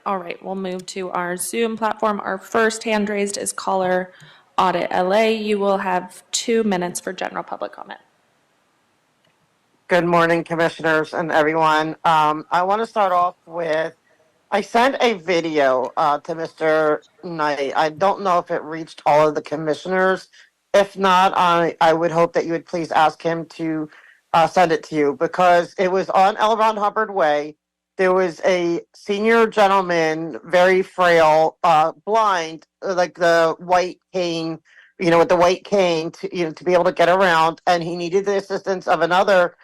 All right, we'll move to our Zoom platform. Our first hand raised is caller Audit LA. You will have 2 minutes for general public comment. Good morning, commissioners and everyone. I want to start off with, I sent a video to Mr. Knight. I don't know if it reached all of the commissioners. If not, I would hope that you would please ask him to send it to you because it was on L. Ron Hubbard Way. There was a senior gentleman, very frail, blind, like the white cane, with the white cane to be able to get around, and he needed the assistance of another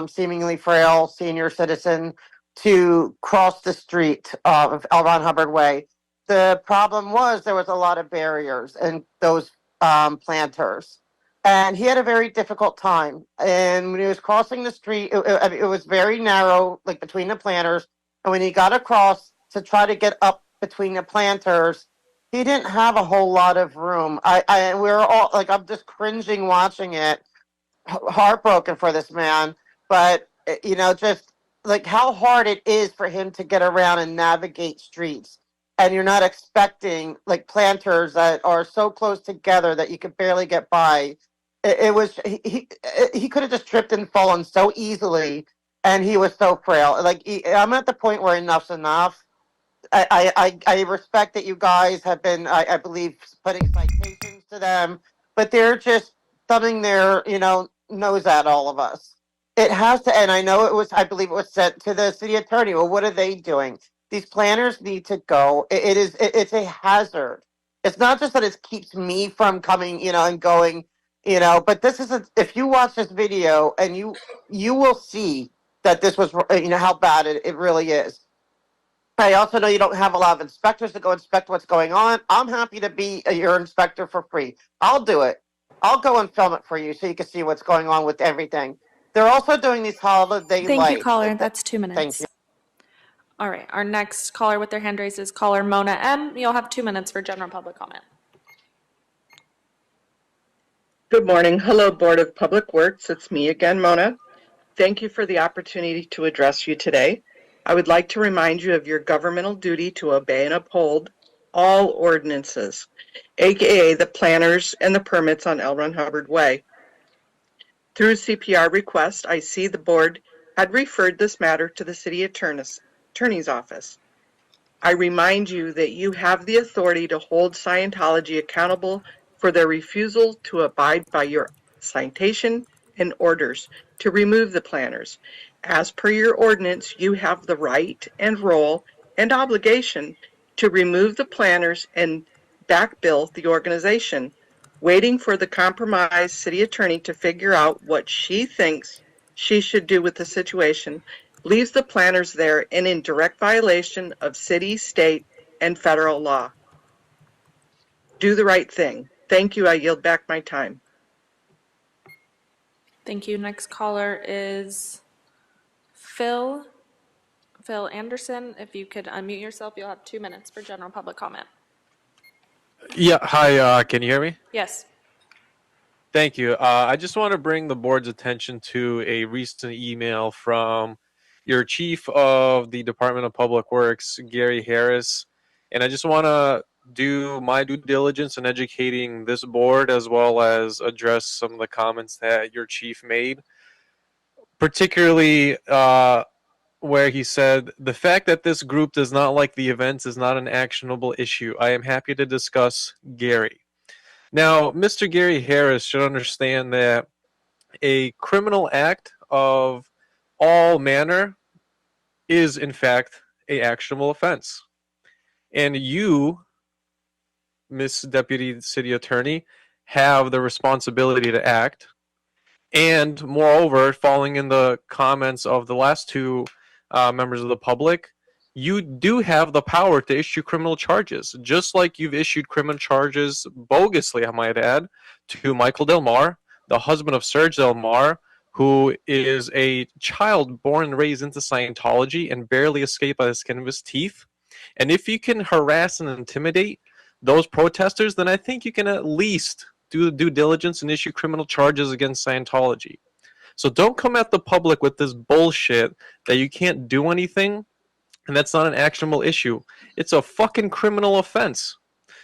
seemingly frail senior citizen to cross the street of L. Ron Hubbard Way. The problem was there was a lot of barriers and those planters. And he had a very difficult time. And when he was crossing the street, it was very narrow, like between the planters. And when he got across to try to get up between the planters, he didn't have a whole lot of room. We were all like, I'm just cringing watching it, heartbroken for this man. But, just like how hard it is for him to get around and navigate streets. And you're not expecting like planters that are so close together that you could barely get by. It was he could have just tripped and fallen so easily, and he was so frail. Like I'm at the point where enough's enough. I respect that you guys have been, I believe, putting citations to them, but they're just thumbing their nose at all of us. It has to, and I believe it was sent to the city attorney. Well, what are they doing? These planners need to go. It's a hazard. It's not just that it keeps me from coming, and going, but this is if you watch this video and you will see that this was, how bad it really is. I also know you don't have a lot of inspectors to go inspect what's going on. I'm happy to be your inspector for free. I'll do it. I'll go and film it for you so you can see what's going on with everything. They're also doing these holiday Thank lights. you, caller. That's 2 minutes. Thank you. All right, our next caller with their hand raised is caller Mona M. You'll have 2 minutes for general public comment. Good morning. Hello, Board of Public Works. It's me again, Mona. Thank you for the opportunity to address you today. I would like to remind you of your governmental duty to obey and uphold all ordinances, aka the planners and the permits on L. Ron Hubbard Way. Through CPR request, I see the board had referred this matter to the city attorney's office. I remind you that you have the authority to hold Scientology accountable for their refusal to abide by your citation and orders to remove the planners. As per your ordinance, you have the right and role and obligation to remove the planners and backbill the organization, waiting for the compromised city attorney to figure out what she thinks she should do with the situation, leaves the planners there and in direct violation of city, state, and federal law. Do the right thing. Thank you. I yield back my time. Thank you. Next caller is Phil Anderson. If you could unmute yourself, you'll have 2 minutes for general public comment. Yeah, hi, can you hear me? Yes. Thank you. I just want to bring the board's attention to a recent email from your chief of the Department of Public Works, Gary Harris, and I just want to do my due diligence in educating this board as well as address some of the comments that your chief made, particularly where he said, the fact that this group does not like the events is not an actionable issue. I am happy to discuss Gary. Now, Mr. Gary Harris should understand that a criminal act of all manner is, in fact, a actionable offense. And you, Miss Deputy City Attorney, have the responsibility to act. And moreover, following in the comments of the last two members of the public, you do have the power to issue criminal charges, just like you've issued criminal charges bogusly, I might add, to Michael Del Mar, the husband of Serge Del Mar, who is a child born and raised into Scientology and barely escaped by the skin of his teeth. And if you can harass and intimidate those protesters, then I think you can at least do the due diligence and issue criminal charges against Scientology. So don't come at the public with this bullshit that you can't do anything and that's not an actionable issue. It's a fucking criminal offense.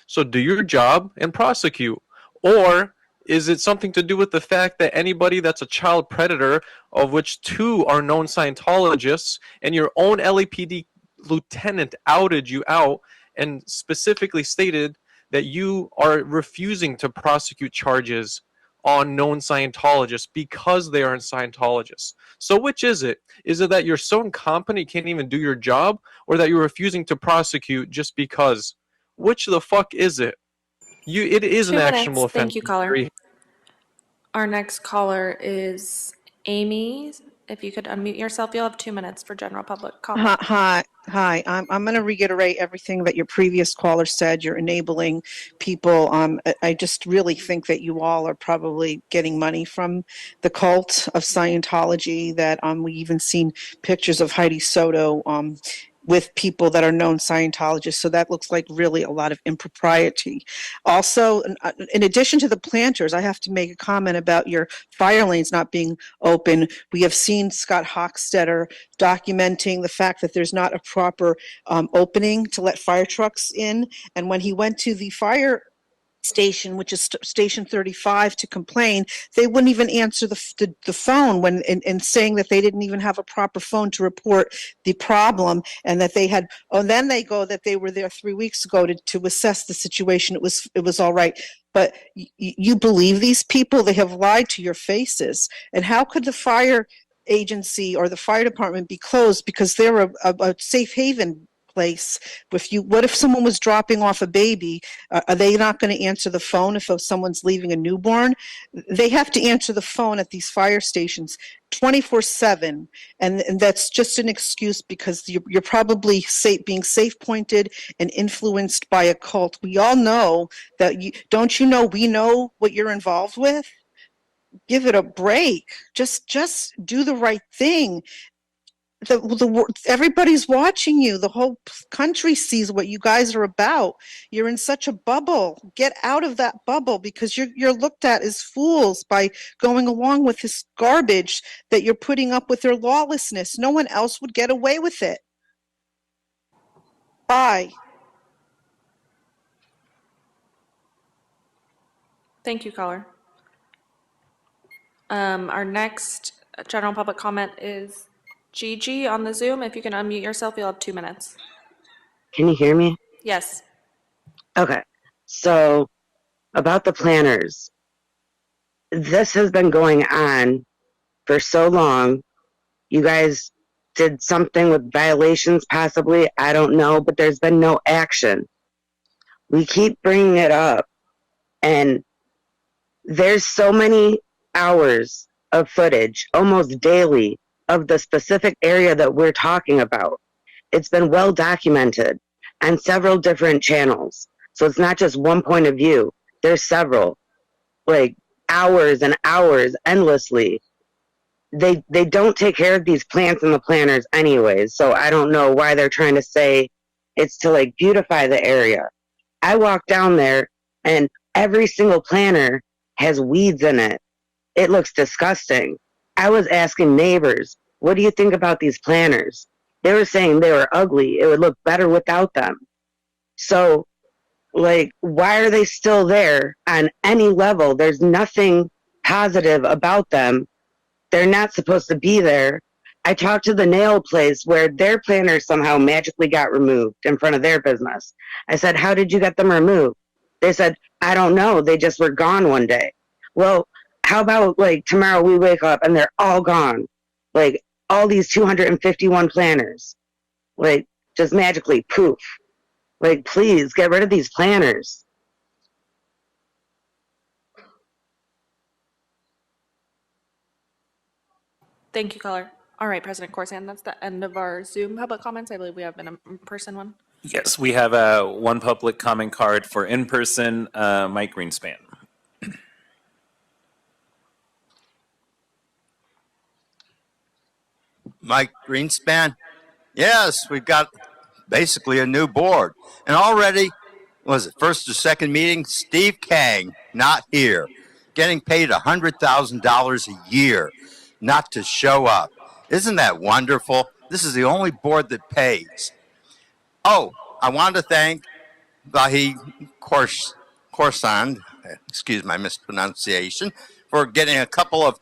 So do your job and prosecute. Or is it something to do with the fact that anybody that's a child predator, of which 2 are known Scientologists, and your own LAPD lieutenant outed you out and specifically stated that you are refusing to prosecute charges on known Scientologists because they aren't Scientologists? So which is it? Is it that you're so incompetent you can't even do your job, or that you're refusing to prosecute just because? Which the fuck is it? It is 2 an minutes. actionable offense. Thank you, caller. Our next caller is Amy. If you could unmute yourself, you'll have 2 minutes for general public comment. Hi. I'm going to reiterate everything that your previous caller said. You're enabling people. I just really think that you all are probably getting money from the cult of Scientology. That we even seen pictures of Heidi Soto with people that are known Scientologists. So that looks like really a lot of impropriety. Also, in addition to the planters, I have to make a comment about your fire lanes not being open. We have seen Scott Hochstetter documenting the fact that there's not a proper opening to let fire trucks in. And when he went to the fire station, which is station 35, to complain, they wouldn't even answer the phone when in saying that they didn't even have a proper phone to report the problem, and that they had, then they go that they were there 3 weeks ago to assess the situation. It was all right. But you believe these people? They have lied to your faces. And how could the fire agency or the fire department be closed because they're a safe haven place? What if someone was dropping off a baby? Are they not going to answer the phone if someone's leaving a newborn? They have to answer the phone at these fire stations 24/7, and that's just an excuse because you're probably being safe pointed and influenced by a cult. We all know that. Don't you know we know what you're involved with? Give it a break. Just do the right thing. Everybody's watching you. The whole country sees what you guys are about. You're in such a bubble. Get out of that bubble, because you're looked at as fools by going along with this garbage that you're putting up with their lawlessness. No one else would get away with it. Bye. Thank you, caller. Our next general public comment is Gigi on the Zoom. If you can unmute yourself, you'll have 2 minutes. Can you hear me? Yes. Okay. So, about the planners, this has been going on for so long. You guys did something with violations, possibly. I don't know, but there's been no action. We keep bringing it up, and there's so many hours of footage, almost daily, of the specific area that we're talking about. It's been well documented on several different channels. So it's not just one point of view. There's several, like hours and hours endlessly. They don't take care of these plants and the planners anyways. So I don't know why they're trying to say it's to like beautify the area. I walk down there and every single planter has weeds in it. It looks disgusting. I was asking neighbors, what do you think about these planters? They were saying they were ugly. It would look better without them. So, like, why are they still there on any level? There's nothing positive about them. They're not supposed to be there. I talked to the nail place where their planters somehow magically got removed in front of their business. I said, how did you get them removed? They said, I don't know. They just were gone one day. Well, how about like tomorrow we wake up and they're all gone? Like all these 251 planners, like just magically poof. Like please get rid of these planners. Thank you, caller. All right, President Corsan, that's the end of our Zoom public comments. I believe we have an in-person one. Yes, we have one public comment card for in-person, Mike Greenspan. Mike Greenspan. Yes, we've got basically a new board. And already, was it first or second meeting? Steve Kang, not here, getting paid $100,000 a year not to show up. Isn't that wonderful? This is the only board that pays. Oh, I wanted to thank Vahi Khorsand, excuse my mispronunciation, for getting a couple of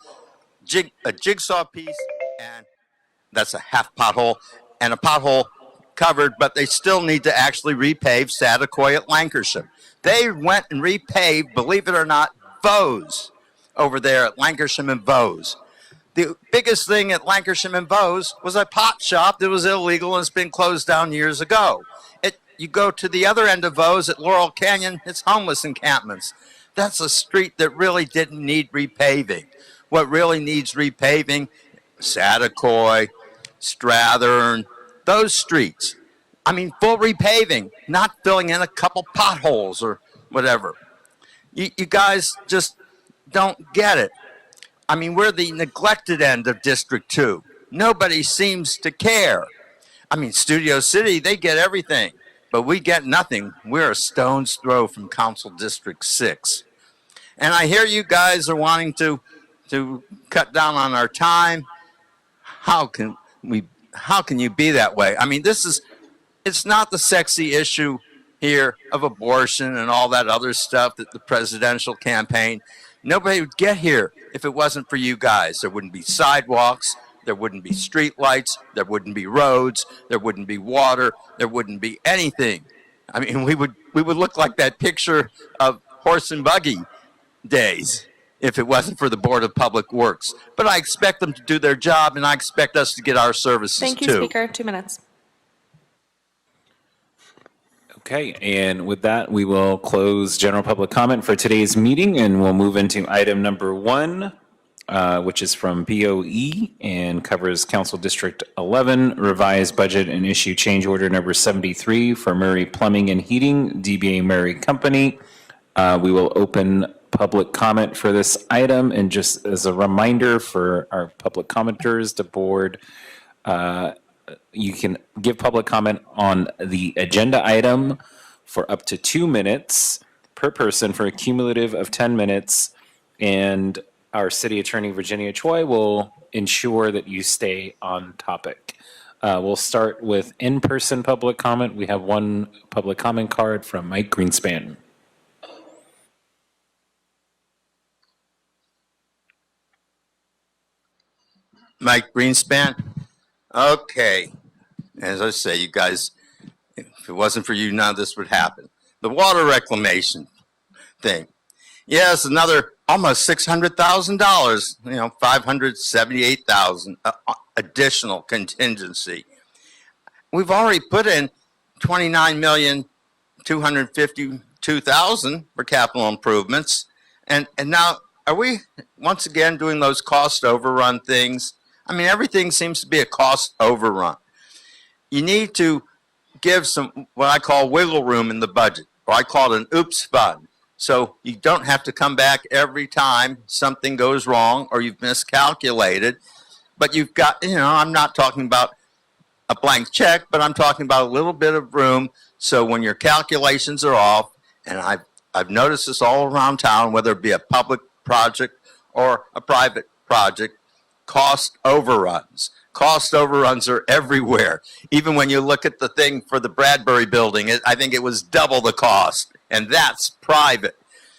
a jigsaw piece, and that's a half pothole, and a pothole covered, but they still need to actually repave Satakoy at Lancashire. They went and repaved, believe it or not, Vose over there at Lancashire and Vose. The biggest thing at Lancashire and Vose was a pot shop that was illegal and it's been closed down years ago. You go to the other end of Vose at Laurel Canyon, it's homeless encampments. That's a street that really didn't need repaving. What really needs repaving, Satakoy, Strathern, those streets. I mean, full repaving, not filling in a couple potholes or whatever. You guys just don't get it. I mean, we're the neglected end of District 2. Nobody seems to care. I mean, Studio City, they get everything, but we get nothing. We're a stone's throw from Council District 6. And I hear you guys are wanting to cut down on our time. How can you be that way? I mean, it's not the sexy issue here of abortion and all that other stuff that the presidential campaign. Nobody would get here if it wasn't for you guys. There wouldn't be sidewalks, there wouldn't be street lights, there wouldn't be roads, there wouldn't be water, there wouldn't be anything. I mean, we would look like that picture of horse and buggy days if it wasn't for the Board of Public Works. But I expect them to do their job, and I expect us to get our services Thank you, too. Speaker. 2 minutes. Okay, and with that, we will close general public comment for today's meeting, and we'll move into item number 1, which is from BOE and covers Council District 11, revised budget and issue change order number 73 for Murray Plumbing and Heating, DBA Murray Company. We will open public comment for this item, and just as a reminder for our public commenters, the board, you can give public comment on the agenda item for up to 2 minutes per person for a cumulative of 10 minutes. And our city attorney, Virginia Choi, will ensure that you stay on topic. We'll start with in-person public comment. We have one public comment card from Mike Greenspan. Mike Greenspan. Okay. As I say, you guys, if it wasn't for you, none of this would happen. The water reclamation thing. Yes, another almost $600,000, $578,000 additional contingency. We've already put in $29,252,000 for capital improvements. And now, are we once again doing those cost overrun things? I mean, everything seems to be a cost overrun. You need to give some, what I call wiggle room in the budget, or I call it an oops fund. So you don't have to come back every time something goes wrong or you've miscalculated. But you've got, I'm not talking about a blank check, but I'm talking about a little bit of room. So when your calculations are off, and I've noticed this all around town, whether it be a public project or a private project, cost overruns. Cost overruns are everywhere. Even when you look at the thing for the Bradbury building, I think it was double the cost, and that's private.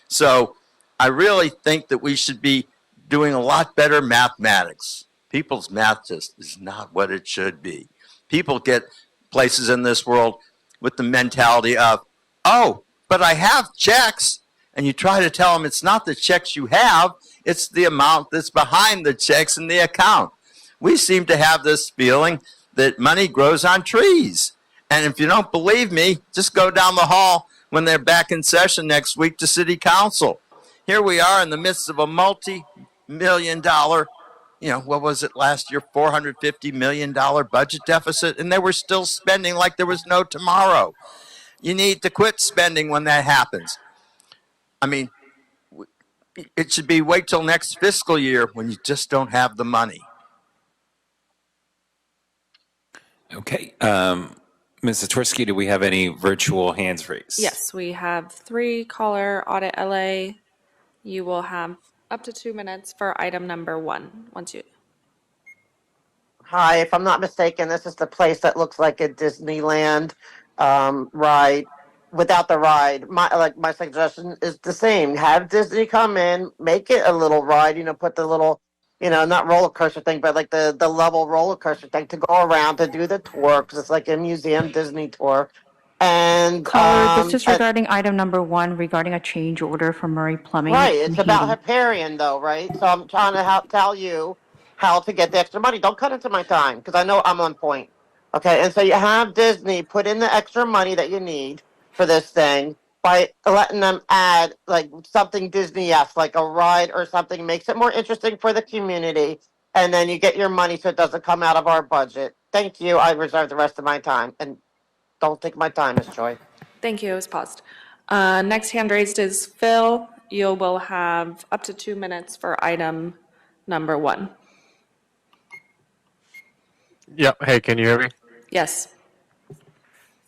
So I really think that we should be doing a lot better mathematics. People's math just is not what it should be. People get places in this world with the mentality of, oh, but I have checks. And you try to tell them it's not the checks you have, it's the amount that's behind the checks in the account. We seem to have this feeling that money grows on trees. And if you don't believe me, just go down the hall when they're back in session next week to City Council. Here we are in the midst of a multi-million-dollar, what was it last year, $450 million budget deficit, and they were still spending like there was no tomorrow. You need to quit spending when that happens. I mean, it should be wait till next fiscal year when you just don't have the money. Okay. Ms. Zatorsky, do we have any virtual hands raised? Yes, we have 3 caller Audit LA. You will have up to 2 minutes for item number 1. Hi, if I'm not mistaken, this is the place that looks like a Disneyland ride without the ride. My suggestion is the same. Have Disney come in, make it a little ride, put the little, not roller coaster thing, but like the level roller coaster thing to go around to do the tour because it's like a museum Disney tour. And Caller, this is regarding item number 1 regarding a change order for Murray Plumbing right, and it's about Heating. Hyperion though, right? So I'm trying to tell you how to get the extra money. Don't cut into my time because I know I'm on point. Okay, and so you have Disney put in the extra money that you need for this thing by letting them add like something Disney-esque, like a ride or something, makes it more interesting for the community, and then you get your money so it doesn't come out of our budget. Thank you. I reserve the rest of my time, and don't take my time, Miss Choi. Thank you, it was paused. Next hand raised is Phil. You will have up to 2 minutes for item number 1. Yep. Hey, can you hear me? Yes.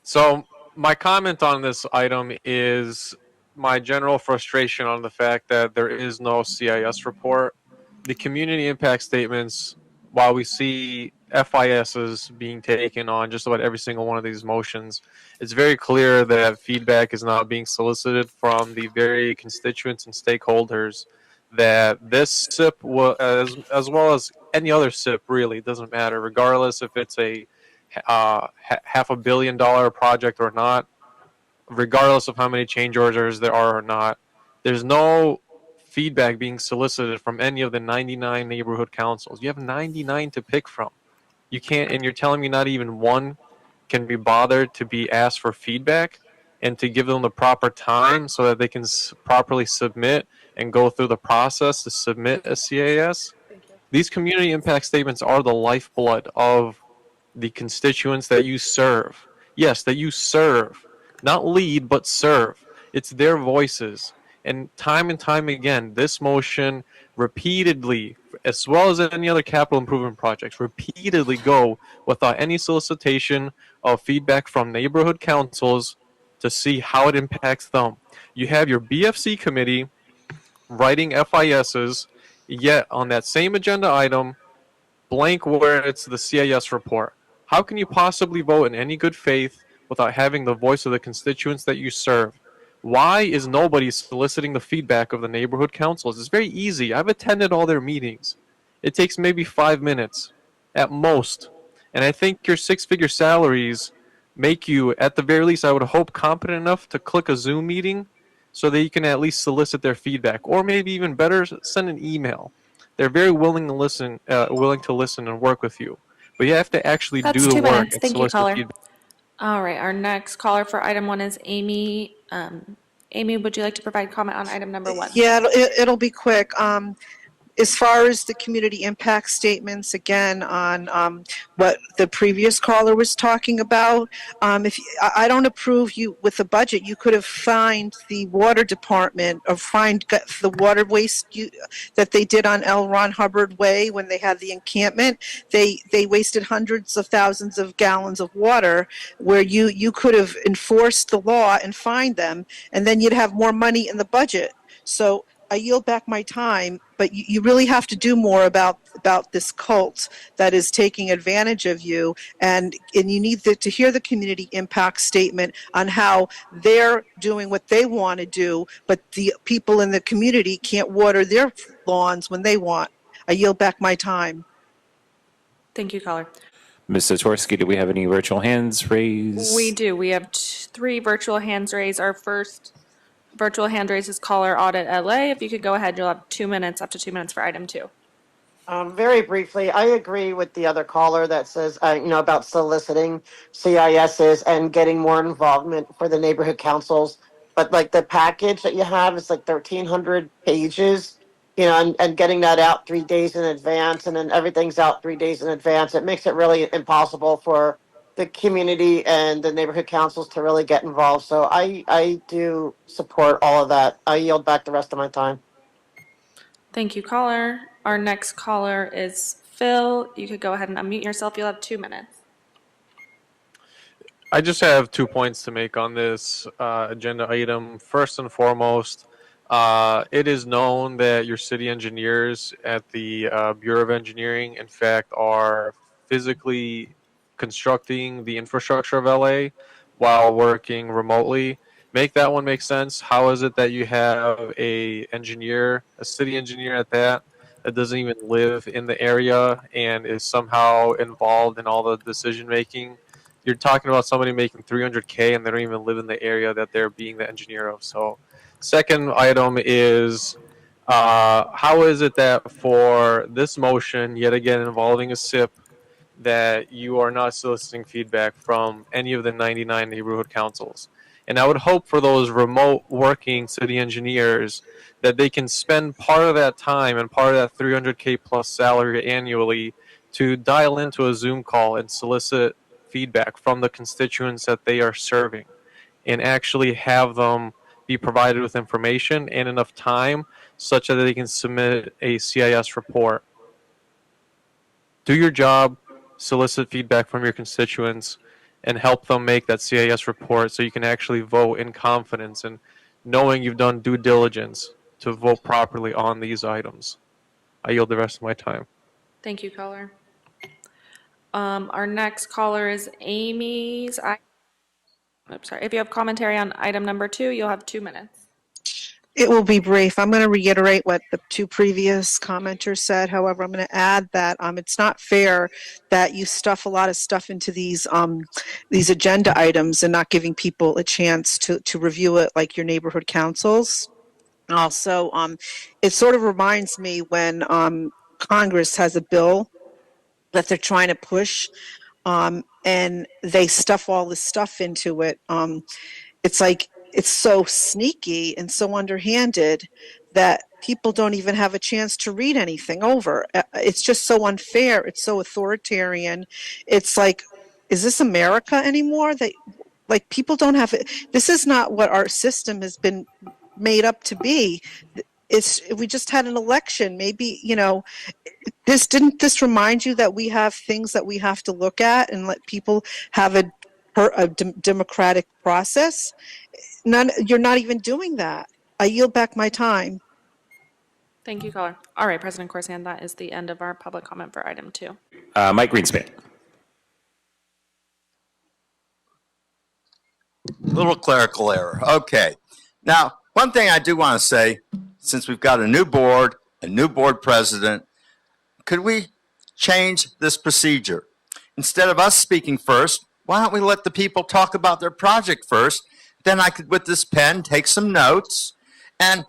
So my comment on this item is my general frustration on the fact that there is no CIS report. The community impact statements, while we see FISs being taken on just about every single one of these motions, it's very clear that feedback is not being solicited from the very constituents and stakeholders that this SIP will, as well as any other SIP, really doesn't matter, regardless if it's a $500 million project or not, regardless of how many change orders there are or not. There's no feedback being solicited from any of the 99 neighborhood councils. You have 99 to pick from. You can't, and you're telling me not even one can be bothered to be asked for feedback and to give them the proper time so that they can properly submit and go through the process to submit a CAS. These community impact statements are the lifeblood of the constituents that you serve. Yes, that you serve. Not lead, but serve. It's their voices. And time again, this motion repeatedly, as well as any other capital improvement projects, repeatedly go without any solicitation of feedback from neighborhood councils to see how it impacts them. You have your BFC committee writing FISs, yet on that same agenda item, blank where it's the CIS report. How can you possibly vote in any good faith without having the voice of the constituents that you serve? Why is nobody soliciting the feedback of the neighborhood councils? It's very easy. I've attended all their meetings. It takes maybe 5 minutes at most. And I think your six-figure salaries make you, at the very least, I would hope, competent enough to click a Zoom meeting so that you can at least solicit their feedback. Or maybe even better, send an email. They're very willing to listen and work with you. But you have to actually That's do the 2 work minutes. and Thank you, solicit caller. feedback. All right, our next caller for item 1 is Amy. Amy, would you like to provide comment on item number 1? Yeah, it'll be quick. As far as the community impact statements, again, on what the previous caller was talking about, I don't approve you with the budget. You could have fined the water department or fined the water waste that they did on L. Ron Hubbard Way when they had the encampment. They wasted hundreds of thousands of gallons of water where you could have enforced the law and fined them, and then you'd have more money in the budget. So I yield back my time, but you really have to do more about this cult that is taking advantage of you, and you need to hear the community impact statement on how they're doing what they want to do, but the people in the community can't water their lawns when they want. I yield back my time. Thank you, caller. Ms. Zatorsky, do we have any virtual hands raised? We do. We have 3 virtual hands raised. Our first virtual hand raise is caller Audit LA. If you could go ahead, you'll have 2 minutes, up to 2 minutes for item 2. Very briefly, I agree with the other caller that says, about soliciting CISs and getting more involvement for the neighborhood councils. But like the package that you have is like 1,300 pages, and getting that out 3 days in advance, and then everything's out 3 days in advance. It makes it really impossible for the community and the neighborhood councils to really get involved. So I do support all of that. I yield back the rest of my time. Thank you, caller. Our next caller is Phil. You could go ahead and unmute yourself. You'll have 2 minutes. I just have 2 points to make on this agenda item. First and foremost, it is known that your city engineers at the Bureau of Engineering, in fact, are physically constructing the infrastructure of LA while working remotely. Make that one make sense. How is it that you have a city engineer at that doesn't even live in the area and is somehow involved in all the decision making? You're talking about somebody making 300K and they don't even live in the area that they're being the engineer of. So, second item is how is it that for this motion, yet again involving a SIP, that you are not soliciting feedback from any of the 99 neighborhood councils? And I would hope for those remote working city engineers that they can spend part of that time and part of that 300K plus salary annually to dial into a Zoom call and solicit feedback from the constituents that they are serving, and actually have them be provided with information and enough time such that they can submit a CIS report. Do your job, solicit feedback from your constituents, and help them make that CIS report so you can actually vote in confidence and knowing you've done due diligence to vote properly on these items. I yield the rest of my time. Thank you, caller. Our next caller is Amy's. I'm sorry. If you have commentary on item number 2, you'll have 2 minutes. It will be brief. I'm going to reiterate what the two previous commenters said. However, I'm going to add that it's not fair that you stuff a lot of stuff into these agenda items and not giving people a chance to review it like your neighborhood councils. Also, it sort of reminds me when Congress has a bill that they're trying to push, and they stuff all this stuff into it. It's like, it's so sneaky and so underhanded that people don't even have a chance to read anything over. It's just so unfair. It's so authoritarian. It's like, is this America anymore? Like, people don't have it. This is not what our system has been made up to be. We just had an election. Maybe, didn't this remind you that we have things that we have to look at and let people have a democratic process? You're not even doing that. I yield back my time. Thank you, caller. All right, President Corsan, that is the end of our public comment for item 2. Mike Greenspan. Little clerical error. Okay. Now, one thing I do want to say, since we've got a new board president, could we change this procedure? Instead of us speaking first, why don't we let the people talk about their project first? Then I could, with this pen, take some notes and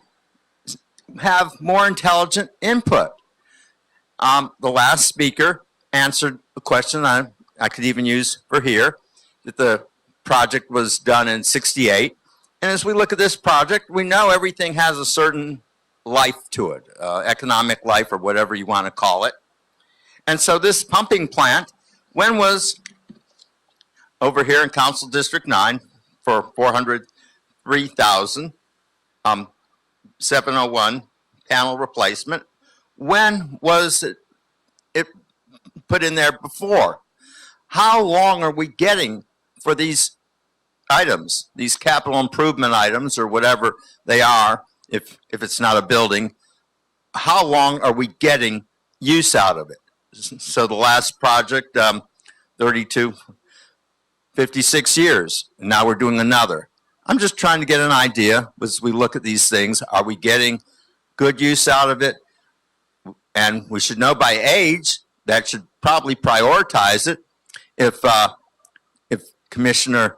have more intelligent input. The last speaker answered a question I could even use for here, that the project was done in '68. And as we look at this project, we know everything has a certain life to it, economic life or whatever you want to call it. And so this pumping plant, when was over here in Council District 9 for $403,000, 701 panel replacement, when was it put in there before? How long are we getting for these items, these capital improvement items or whatever they are, if it's not a building? How long are we getting use out of it? So the last project, 56 years, and now we're doing another. I'm just trying to get an idea as we look at these things. Are we getting good use out of it? And we should know by age. That should probably prioritize it. If Commissioner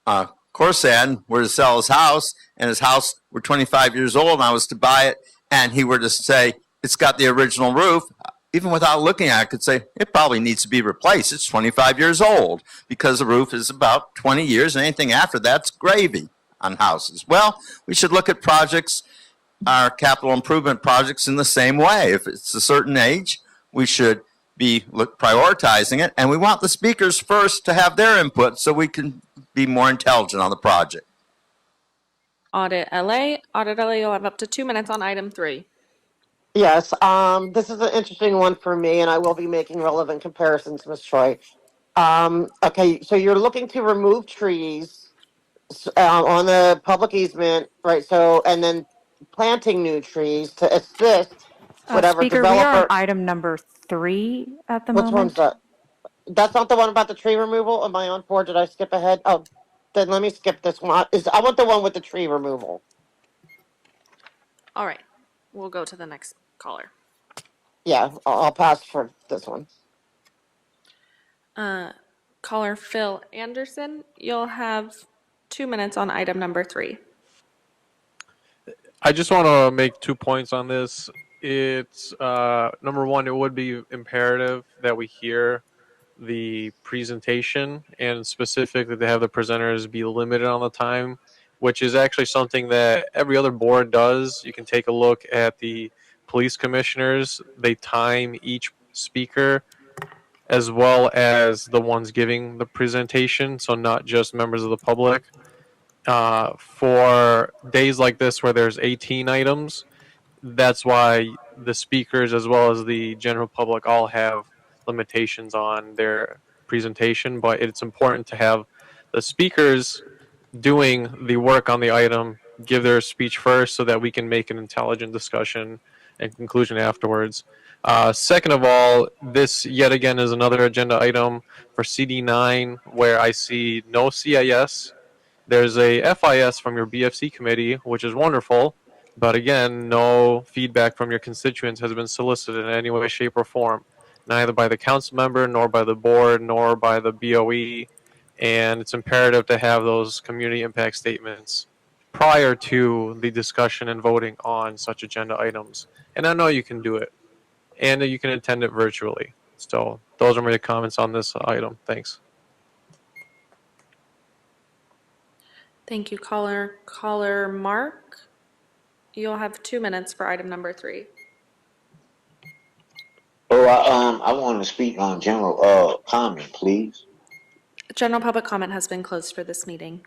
Corsan were to sell his house and his house were 25 years old and I was to buy it and he were to say it's got the original roof, even without looking at it, I could say it probably needs to be replaced. It's 25 years old because the roof is about 20 years and anything after that's gravy on houses. Well, we should look at projects, our capital improvement projects, in the same way. If it's a certain age, we should be prioritizing it, and we want the speakers first to have their input so we can be more intelligent on the project. Audit LA, you'll have up to 2 minutes on item 3. Yes, this is an interesting one for me, and I will be making relevant comparisons, Ms. Choi. Okay, so you're looking to remove trees on the public easement, right? So, and then planting new trees to assist whatever Speaker, we are on developer. item number 3 at the Which moment. one's that? That's not the one about the tree removal? Am I on board? Did I skip ahead? Oh, then let me skip this one. I want the one with the tree removal. All right, we'll go to the next caller. Yeah, I'll pass for this one. Caller Phil Anderson, you'll have 2 minutes on item number 3. I just want to make 2 points on this. It's number one, it would be imperative that we hear the presentation, and specifically to have the presenters be limited on the time, which is actually something that every other board does. You can take a look at the police commissioners. They time each speaker as well as the ones giving the presentation, so not just members of the public. For days like this where there's 18 items, that's why the speakers as well as the general public all have limitations on their presentation, but it's important to have the speakers doing the work on the item give their speech first so that we can make an intelligent discussion and conclusion afterwards. Second of all, this yet again is another agenda item for CD9 where I see no CIS. There's a FIS from your BFC committee, which is wonderful, but again, no feedback from your constituents has been solicited in any way, shape, or form, neither by the council member, nor by the board, nor by the BOE, and it's imperative to have those community impact statements prior to the discussion and voting on such agenda items. And I know you can do it, and you can attend it virtually. So those are my comments on this item. Thanks. Thank you, caller. Caller Mark, you'll have 2 minutes for item number 3. Oh, I want to speak on general comment, please. General public comment has been closed for this meeting.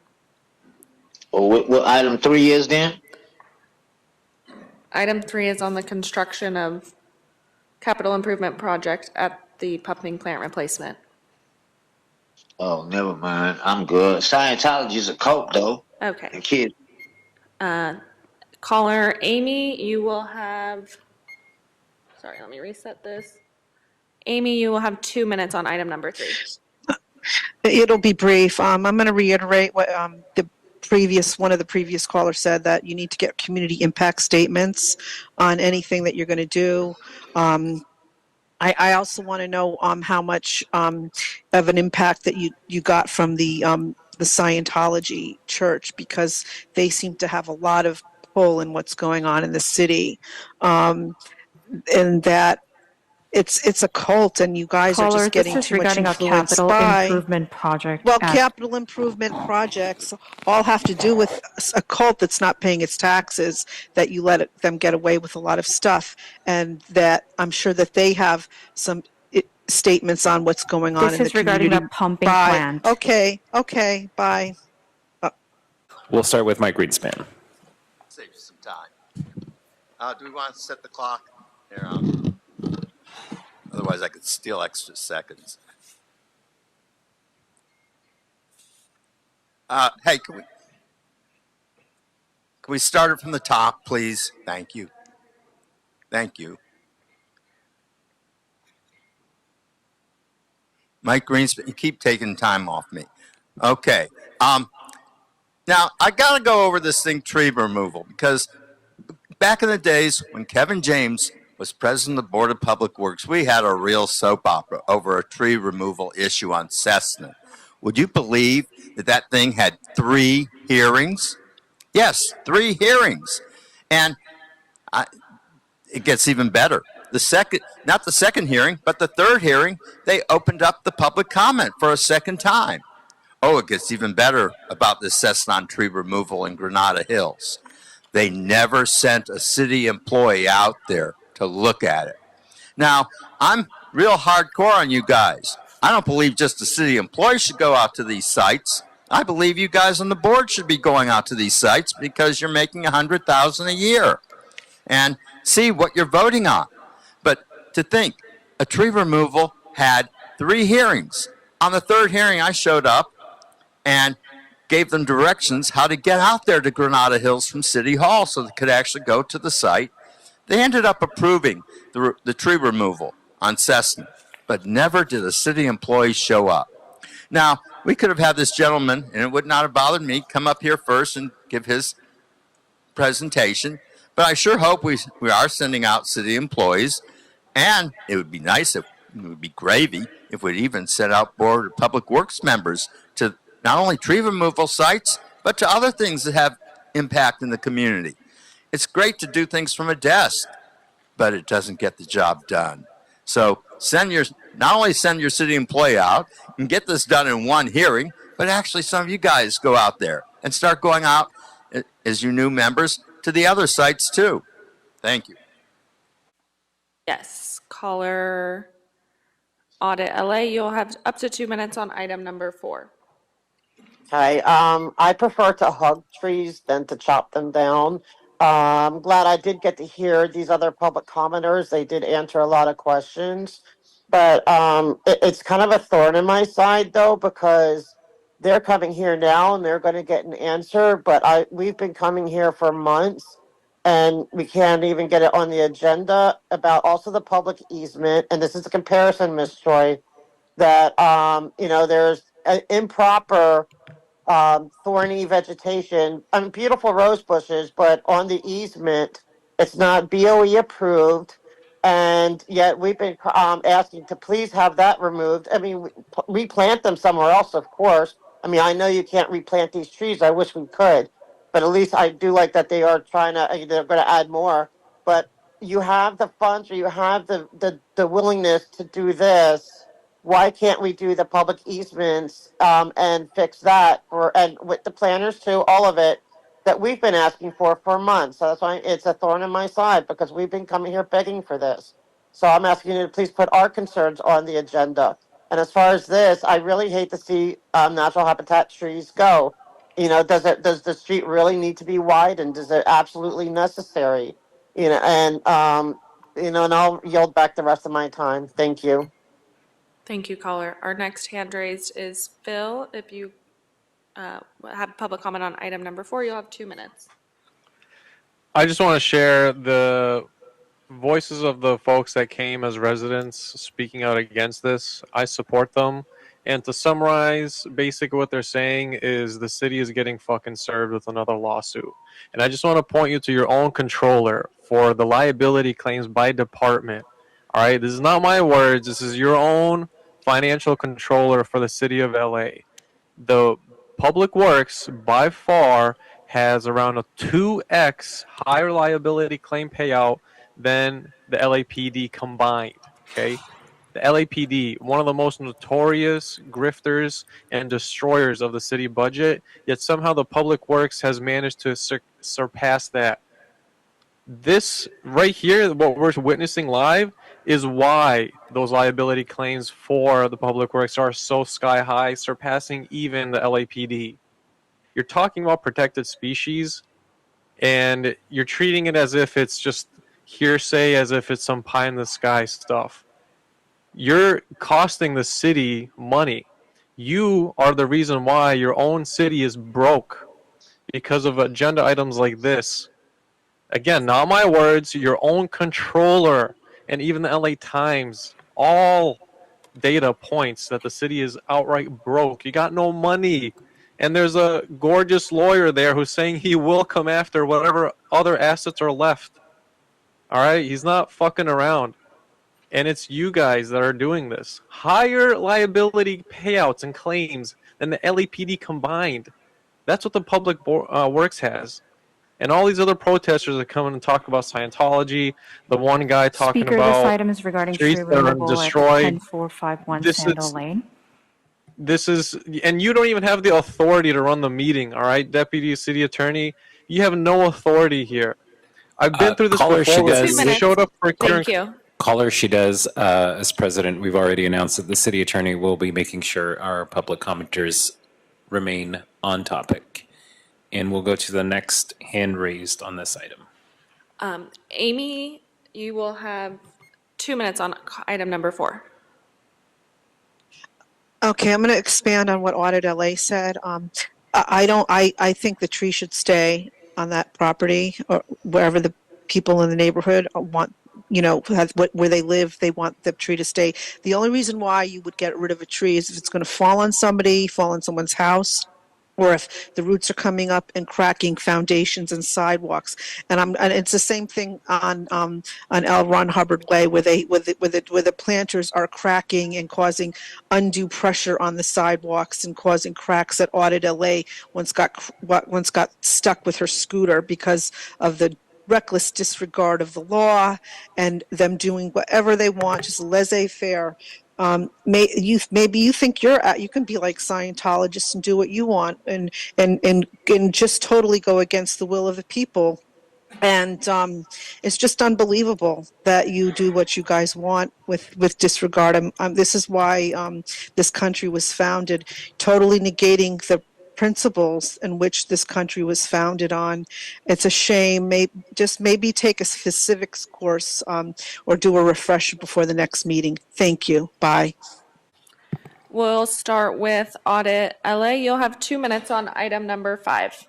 Oh, what item 3 is then? Item 3 is on the construction of capital improvement project at the pumping plant replacement. Oh, never mind. I'm good. Scientology is a cult, though. Okay. The kid. Caller Amy, you will have, sorry, let me reset this. Amy, you will have 2 minutes on item number 3. It'll be brief. I'm going to reiterate what one of the previous callers said, that you need to get community impact statements on anything that you're going to do. I also want to know how much of an impact that you got from the Scientology church, because they seem to have a lot of pull in what's going on in the city, and that it's a cult, and you guys are Caller, just getting this is too much regarding a influenced capital by. improvement project. Well, at- capital improvement projects all have to do with a cult that's not paying its taxes, that you let them get away with a lot of stuff, and that I'm sure that they have some statements on what's going on This in the is regarding community. a pumping Bye. plant. Okay, bye. We'll start with Mike Greenspan. Save you some time. Do we want to set the clock? Here, otherwise I could steal extra seconds. Hey, can we start it from the top, please? Thank you. Thank you. Mike Greenspan, you keep taking time off me. Okay. Now, I got to go over this thing, tree removal, because back in the days when Kevin James was president of the Board of Public Works, we had a real soap opera over a tree removal issue on Cessna. Would you believe that thing had 3 hearings? Yes, 3 hearings. And it gets even better. Not the second hearing, but the third hearing, they opened up the public comment for a second time. Oh, it gets even better about this Cessna tree removal in Granada Hills. They never sent a city employee out there to look at it. Now, I'm real hardcore on you guys. I don't believe just the city employees should go out to these sites. I believe you guys on the board should be going out to these sites because you're making $100,000 a year and see what you're voting on. But to think, a tree removal had 3 hearings. On the third hearing, I showed up and gave them directions how to get out there to Granada Hills from City Hall so they could actually go to the site. They ended up approving the tree removal on Cessna. but never did a city employee show up. Now, we could have had this gentleman, and it would not have bothered me, come up here first and give his presentation, but I sure hope we are sending out city employees, and it would be nice if it would be gravy if we'd even send out Board of Public Works members to not only tree removal sites, but to other things that have impact in the community. It's great to do things from a desk, but it doesn't get the job done. So not only send your city employee out and get this done in one hearing, but actually some of you guys go out there and start going out as your new members to the other sites too. Thank you. Yes, caller Audit LA, you'll have up to 2 minutes on item number 4. Okay, I prefer to hug trees than to chop them down. I'm glad I did get to hear these other public commenters. They did answer a lot of questions, but it's kind of a thorn in my side though, because they're coming here now and they're going to get an answer, but we've been coming here for months and we can't even get it on the agenda about also the public easement. And this is a comparison, Ms. Troy, that, there's an improper thorny vegetation. I mean, beautiful rose bushes, but on the easement, it's not BOE approved. And yet we've been asking to please have that removed. I mean, replant them somewhere else, of course. I mean, I know you can't replant these trees. I wish we could. But at least I do like that they are they're going to add more. But you have the funds or you have the willingness to do this. Why can't we do the public easements and fix that and with the planners too, all of it that we've been asking for months. So that's why it's a thorn in my side because we've been coming here begging for this. So I'm asking you to please put our concerns on the agenda. And as far as this, I really hate to see natural habitat trees go. Does the street really need to be widened? Is it absolutely necessary? And I'll yield back the rest of my time. Thank you. Thank you, caller. Our next hand raised is Phil. If you have public comment on item number 4, you'll have 2 minutes. I just want to share the voices of the folks that came as residents speaking out against this. I support them. And to summarize, basically what they're saying is the city is getting fucking served with another lawsuit. And I just want to point you to your own controller for the liability claims by department. All right, this is not my words. This is your own financial controller for the city of LA. The Public Works, by far, has around a 2x higher liability claim payout than the LAPD combined, okay? The LAPD, one of the most notorious grifters and destroyers of the city budget, yet somehow the Public Works has managed to surpass that. This right here, what we're witnessing live, is why those liability claims for the Public Works are so sky high, surpassing even the LAPD. You're talking about protected species, and you're treating it as if it's just hearsay, as if it's some pie in the sky stuff. You're costing the city money. You are the reason why your own city is broke because of agenda items like this. Again, not my words, your own controller and even the LA Times, all data points that the city is outright broke. You got no money. And there's a gorgeous lawyer there who's saying he will come after whatever other assets are left. All right? He's not fucking around. And it's you guys that are doing this. Higher liability payouts and claims than the LAPD combined. That's what the Public Works has. And all these other protesters that come in and talk about Scientology. The one guy talking Speaker, about this item is regarding tree trees that are removal at destroyed. 10451 This Sandal is- Lane. This is, and you don't even have the authority to run the meeting, all right, Deputy City Attorney? You have no authority here. I've been through this caller, she before. does. 2 We minutes. showed up for Thank you. Caller, she does. As president, we've already announced that the city attorney will be making sure our public commenters remain on topic. And we'll go to the next hand raised on this item. Amy, you will have 2 minutes on item number 4. Okay, I'm going to expand on what Audit LA said. I think the tree should stay on that property or wherever the people in the neighborhood want where they live, they want the tree to stay. The only reason why you would get rid of a tree is if it's going to fall on somebody, fall on someone's house, or if the roots are coming up and cracking foundations and sidewalks. And it's the same thing on L. Ron Hubbard Way, where the planters are cracking and causing undue pressure on the sidewalks and causing cracks. At Audit LA once got stuck with her scooter because of the reckless disregard of the law and them doing whatever they want, just laissez-faire. Maybe you think you can be like Scientologists and do what you want and just totally go against the will of the people. And it's just unbelievable that you do what you guys want with disregard. This is why this country was founded, totally negating the principles in which this country was founded on. It's a shame. Maybe take a civics course or do a refresher before the next meeting. Thank you. Bye. We'll start with Audit LA. You'll have 2 minutes on item number 5.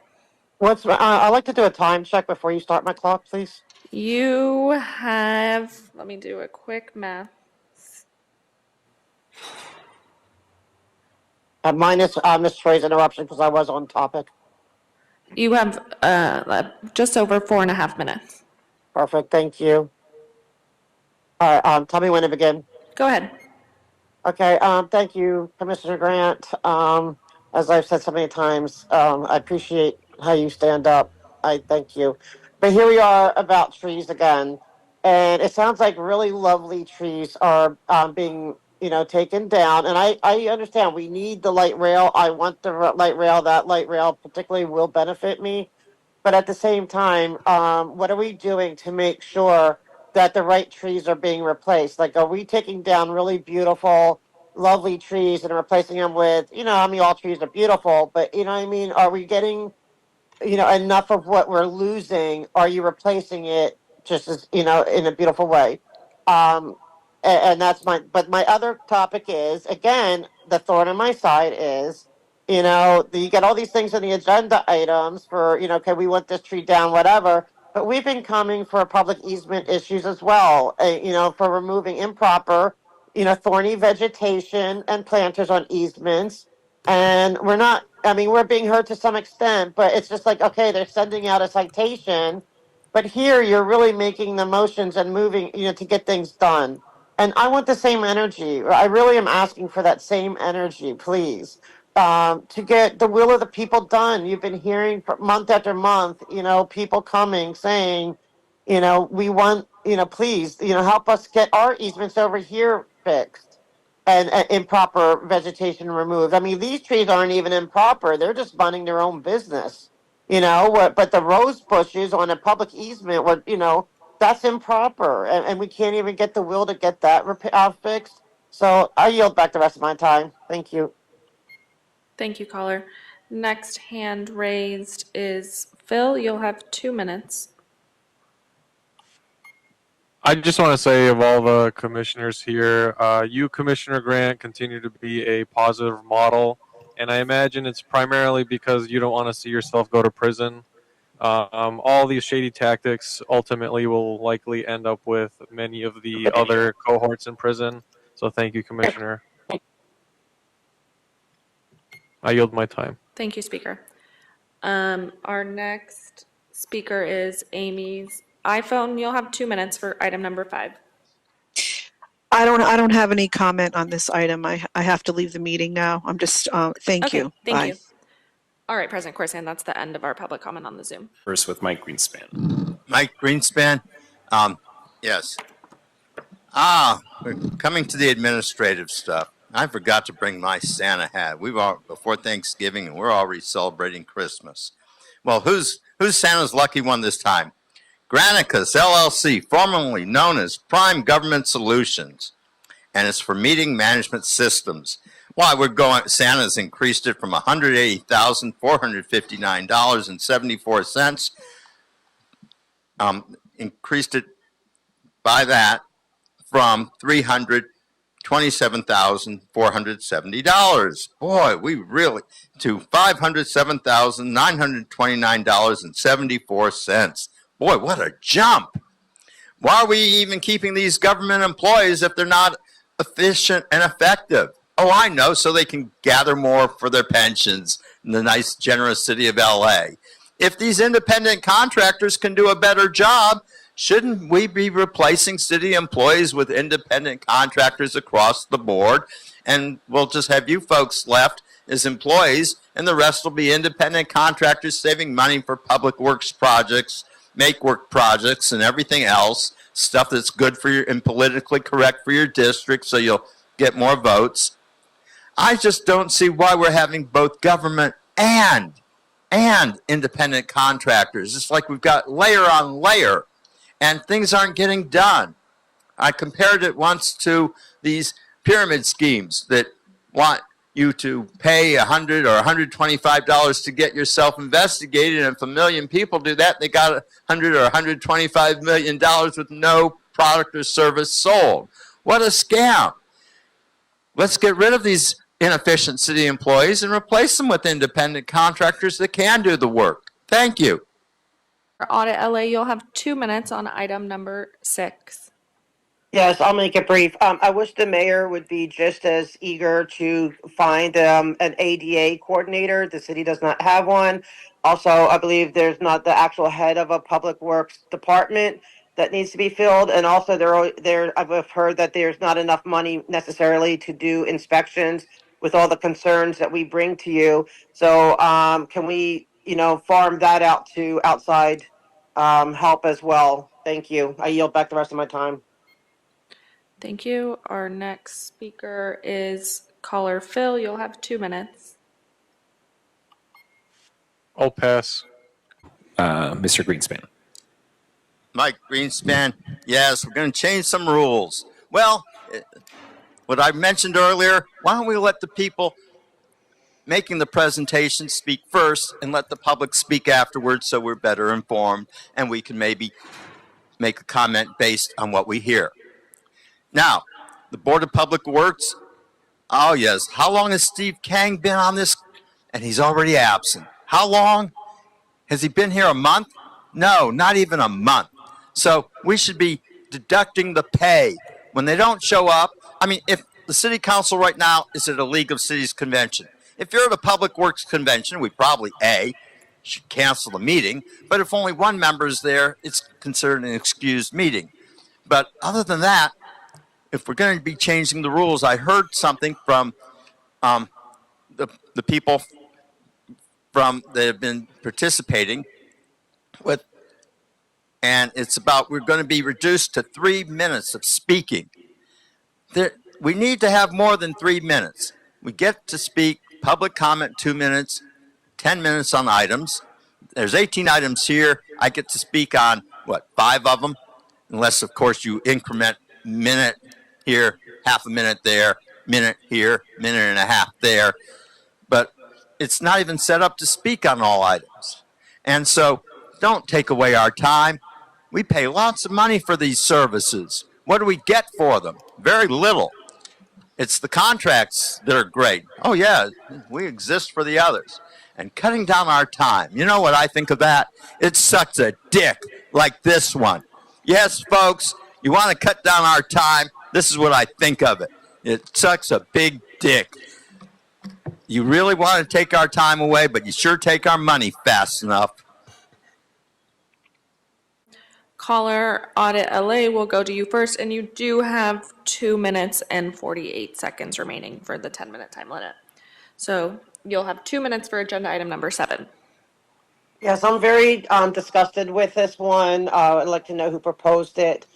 I'd like to do a time check before you start my clock, please. You have, let me do a quick math. Minus Ms. Troy's interruption because I was on topic. You have just over 4.5 minutes. Perfect, thank you. All right, tell me when to begin. Go ahead. Okay, thank you, Commissioner Grant. As I've said so many times, I appreciate how you stand up. I thank you. But here we are about trees again. And it sounds like really lovely trees are being taken down. And I understand we need the light rail. I want the light rail. That light rail particularly will benefit me. But at the same time, what are we doing to make sure that the right trees are being replaced? Like, are we taking down really beautiful, lovely trees and replacing them with, all trees are beautiful, but are we getting, enough of what we're losing? Are you replacing it just as, in a beautiful way? And that's but my other topic is, again, the thorn in my side is, you get all these things on the agenda items for, okay, we want this tree down, whatever. But we've been coming for public easement issues as well, for removing improper, thorny vegetation and planters on easements. And we're being heard to some extent, but it's just like, okay, they're sending out a citation, but here you're really making the motions and moving, to get things done. And I want the same energy. I really am asking for that same energy, please, to get the will of the people done. You've been hearing for month after month, people coming saying, we want, please, help us get our easements over here fixed and improper vegetation removed. I mean, these trees aren't even improper. They're just minding their own business, but the rose bushes on a public easement were, that's improper, and we can't even get the will to get that fixed. So I yield back the rest of my time. Thank you. Thank you, caller. Next hand raised is Phil. You'll have 2 minutes. I just want to say, of all the commissioners here, you, Commissioner Grant, continue to be a positive model, and I imagine it's primarily because you don't want to see yourself go to prison. All these shady tactics ultimately will likely end up with many of the other cohorts in prison. So thank you, Commissioner. I yield my time. Thank you, Speaker. Our next speaker is Amy's iPhone. You'll have 2 minutes for item number 5. I don't have any comment on this item. I have to leave the meeting now. I'm just thank Okay, you. thank Bye. you. All right, President Corsan, that's the end of our public comment on the Zoom. First with Mike Greenspan. Mike Greenspan. Yes. We're coming to the administrative stuff. I forgot to bring my Santa hat. Before Thanksgiving, and we're already celebrating Christmas. Well, who's Santa's lucky one this time? Granicus LLC, formerly known as Prime Government Solutions, and it's for meeting management systems. Why Santa's increased it from $180,459.74. Increased it by that from $327,470. Boy, to $507,929.74. Boy, what a jump. Why are we even keeping these government employees if they're not efficient and effective? Oh, I know, so they can gather more for their pensions in the nice, generous city of LA. If these independent contractors can do a better job, shouldn't we be replacing city employees with independent contractors across the board? And we'll just have you folks left as employees, and the rest will be independent contractors saving money for public works projects, make work projects, and everything else, stuff that's good for your and politically correct for your district, so you'll get more votes. I just don't see why we're having both government and independent contractors. It's like we've got layer on layer, and things aren't getting done. I compared it once to these pyramid schemes that want you to pay $100 or $125 to get yourself investigated, and if 1 million people do that, they got $100 or $125 million with no product or service sold. What a scam. Let's get rid of these inefficient city employees and replace them with independent contractors that can do the work. Thank you. For Audit LA, you'll have 2 minutes on item number 6. Yes, I'll make it brief. I wish the mayor would be just as eager to find an ADA coordinator. The city does not have one. Also, I believe there's not the actual head of a public works department that needs to be filled. And also, I've heard that there's not enough money necessarily to do inspections with all the concerns that we bring to you. So can we, farm that out to outside help as well? Thank you. I yield back the rest of my time. Thank you. Our next speaker is caller Phil. You'll have 2 minutes. I'll pass. Mr. Greenspan. Mike Greenspan, yes, we're going to change some rules. Well, what I mentioned earlier, why don't we let the people making the presentation speak first and let the public speak afterwards so we're better informed and we can maybe make a comment based on what we hear. Now, the Board of Public Works, oh yes, how long has Steve Kang been on this? And he's already absent. How long? Has he been here a month? No, not even a month. So we should be deducting the pay. When they don't show up, I mean, if the city council right now is at a League of Cities convention, if you're at a Public Works convention, we probably, should cancel the meeting. But if only one member is there, it's considered an excused meeting. But other than that, if we're going to be changing the rules, I heard something from the people that have been participating with, and it's about we're going to be reduced to 3 minutes of speaking. We need to have more than 3 minutes. We get to speak, public comment 2 minutes, 10 minutes on items. There's 18 items here. I get to speak on, 5 of them? Unless, of course, you increment minute here, half a minute there, minute here, minute and a half there. But it's not even set up to speak on all items. And so don't take away our time. We pay lots of money for these services. What do we get for them? Very little. It's the contracts that are great. Oh, yeah, we exist for the others. And cutting down our time. You know what I think of that? It sucks a dick like this one. Yes, folks, you want to cut down our time? This is what I think of it. It sucks a big dick. You really want to take our time away, but you sure take our money fast enough. Caller Audit LA will go to you first, and you do have 2 minutes and 48 seconds remaining for the 10-minute time limit. So you'll have 2 minutes for agenda item number 7. Yes, I'm very disgusted with this one. I'd like to know who proposed it.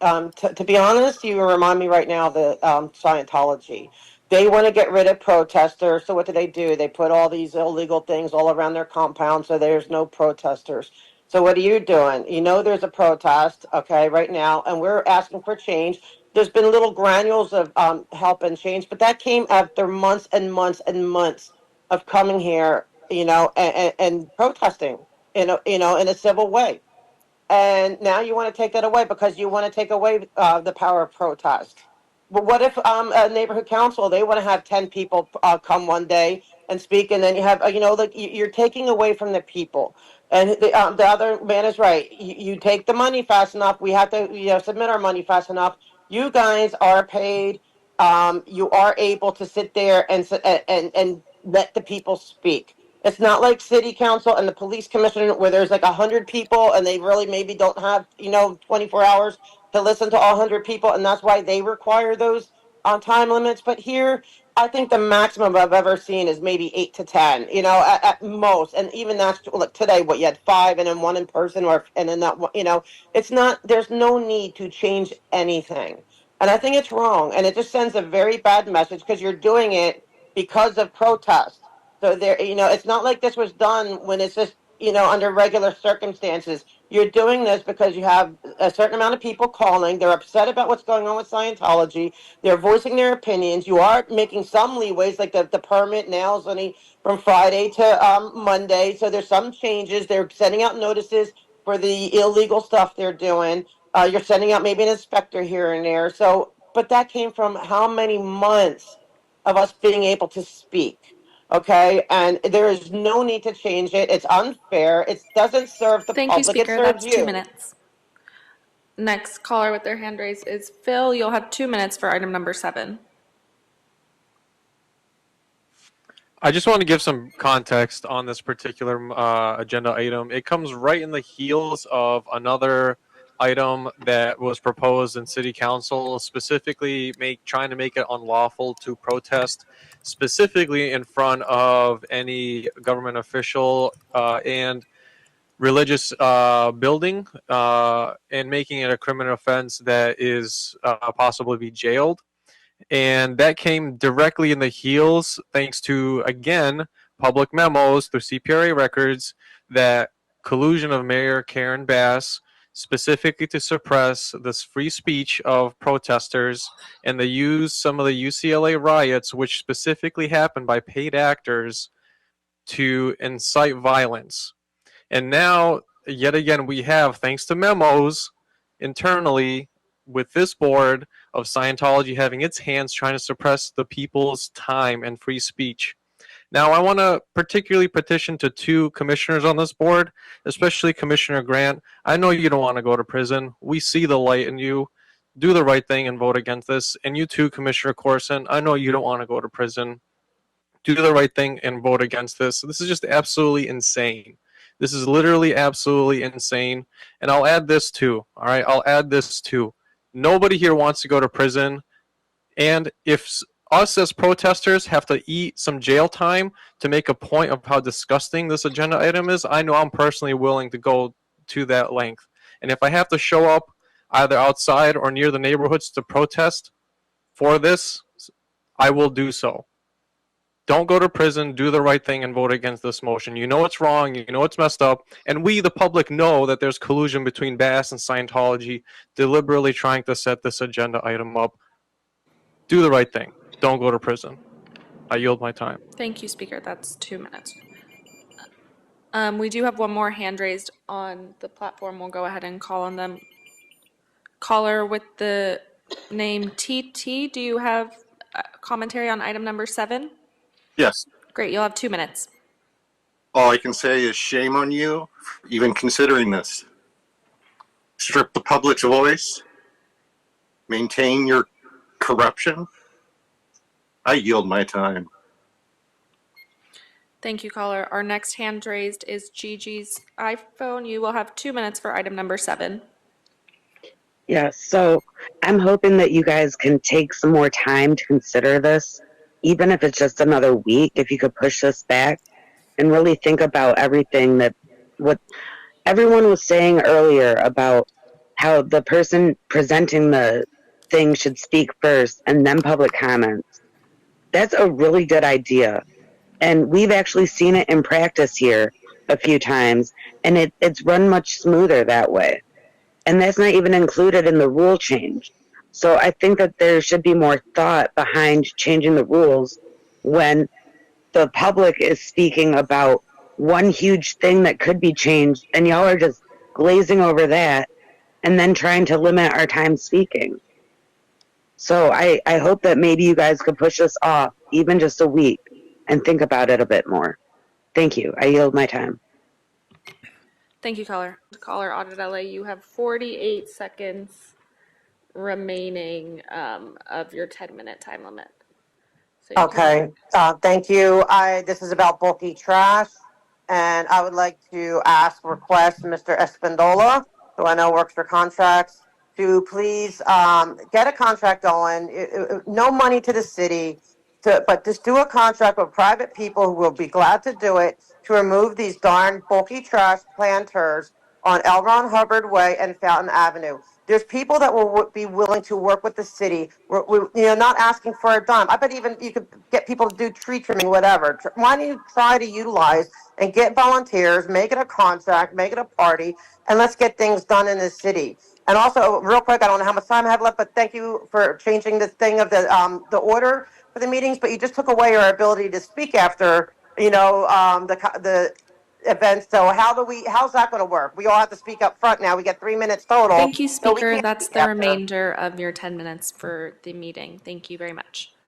To be honest, you remind me right now of the Scientology. They want to get rid of protesters, so what do? They put all these illegal things all around their compound so there's no protesters. So what are you doing? You know there's a protest, okay, right now, and we're asking for change. There's been little granules of help and change, but that came after months and months and months of coming here, and protesting, in a civil way. And now you want to take that away because you want to take away the power of protest. But what if a neighborhood council, they want to have 10 people come one day and speak, and then you have, like you're taking away from the people. And the other man is right. You take the money fast enough. We have to, submit our money fast enough. You guys are paid. You are able to sit there and let the people speak. It's not like city council and the police commissioner where there's like 100 people and they really maybe don't have 24 hours to listen to all 100 people, and that's why they require those time limits. But here, I think the maximum I've ever seen is maybe 8 to 10, at most. And even that's like today, what you had 5 and then 1 in person, and then that one, it's not. There's no need to change anything, and I think it's wrong, and it just sends a very bad message because you're doing it because of protest. So there, it's not like this was done when it's just under regular circumstances. You're doing this because you have a certain amount of people calling. They're upset about what's going on with Scientology. They're voicing their opinions. You are making some leeways, like the permit now is only from Friday to Monday. So there's some changes. They're sending out notices for the illegal stuff they're doing. You're sending out maybe an inspector here and there. So, but that came from how many months of us being able to speak? Okay, and there is no need to change it. It's unfair. It doesn't serve the Thank you, public. It Speaker. serves That's 2 you. minutes. Next caller with their hand raised is Phil. You'll have 2 minutes for item number 7. I just want to give some context on this particular agenda item. It comes right in the heels of another item that was proposed in City Council, specifically trying to make it unlawful to protest, specifically in front of any government official and religious building, and making it a criminal offense that is possible to be jailed. And that came directly in the heels, thanks to, again, public memos through CPRA records, that collusion of Mayor Karen Bass, specifically to suppress this free speech of protesters, and they used some of the UCLA riots, which specifically happened by paid actors, to incite violence. And now, yet again, we have, thanks to memos internally with this board of Scientology having its hands trying to suppress the people's time and free speech. Now, I want to particularly petition to 2 commissioners on this board, especially Commissioner Grant. I know you don't want to go to prison. We see the light in you. Do the right thing and vote against this. And you too, Commissioner Corson, I know you don't want to go to prison. Do the right thing and vote against this. This is just absolutely insane. This is literally absolutely insane. And I'll add this too, all right? I'll add this too. Nobody here wants to go to prison. And if us as protesters have to eat some jail time to make a point of how disgusting this agenda item is, I know I'm personally willing to go to that length. And if I have to show up either outside or near the neighborhoods to protest for this, I will do so. Don't go to prison, do the right thing, and vote against this motion. You know it's wrong, you know it's messed up, and we, the public, know that there's collusion between Bass and Scientology deliberately trying to set this agenda item up. Do the right thing. Don't go to prison. I yield my time. Thank you, Speaker. That's 2 minutes. We do have one more hand raised on the platform. We'll go ahead and call on them. Caller with the name TT, do you have commentary on item number 7? Yes. Great, you'll have 2 minutes. All I can say is shame on you for even considering this. Strip the public's voice. Maintain your corruption. I yield my time. Thank you, caller. Our next hand raised is Gigi's iPhone. You will have 2 minutes for item number 7. Yeah, so I'm hoping that you guys can take some more time to consider this, even if it's just another week, if you could push this back and really think about everything that what everyone was saying earlier about how the person presenting the thing should speak first and then public comments. That's a really good idea. And we've actually seen it in practice here a few times, and it's run much smoother that way. And that's not even included in the rule change. So I think that there should be more thought behind changing the rules when the public is speaking about one huge thing that could be changed, and y'all are just glazing over that and then trying to limit our time speaking. So I hope that maybe you guys could push this off even just a week and think about it a bit more. Thank you. I yield my time. Thank you, caller. Caller Audit LA, you have 48 seconds remaining of your 10-minute time limit. So you can- Okay, thank you. This is about bulky trash, and I would like to request Mr. Espindola, who I know works for contracts, to please, get a contract going. No money to the city, but just do a contract with private people who will be glad to do it to remove these darn bulky trash planters on L. Ron Hubbard Way and Fountain Avenue. There's people that will be willing to work with the city. We're not asking for a dime. I bet even you could get people to do tree trimming, whatever. Why don't you try to utilize and get volunteers, make it a contract, make it a party, and let's get things done in the city. And also, real quick, I don't know how much time I have left, but thank you for changing the thing of the order for the meetings. But you just took away our ability to speak after, the events. So how's that going to work? We all have to speak up front now. We get 3 minutes total. Thank you, so we Speaker. can't That's speak the after. remainder of your 10 minutes for the meeting. Thank you very much.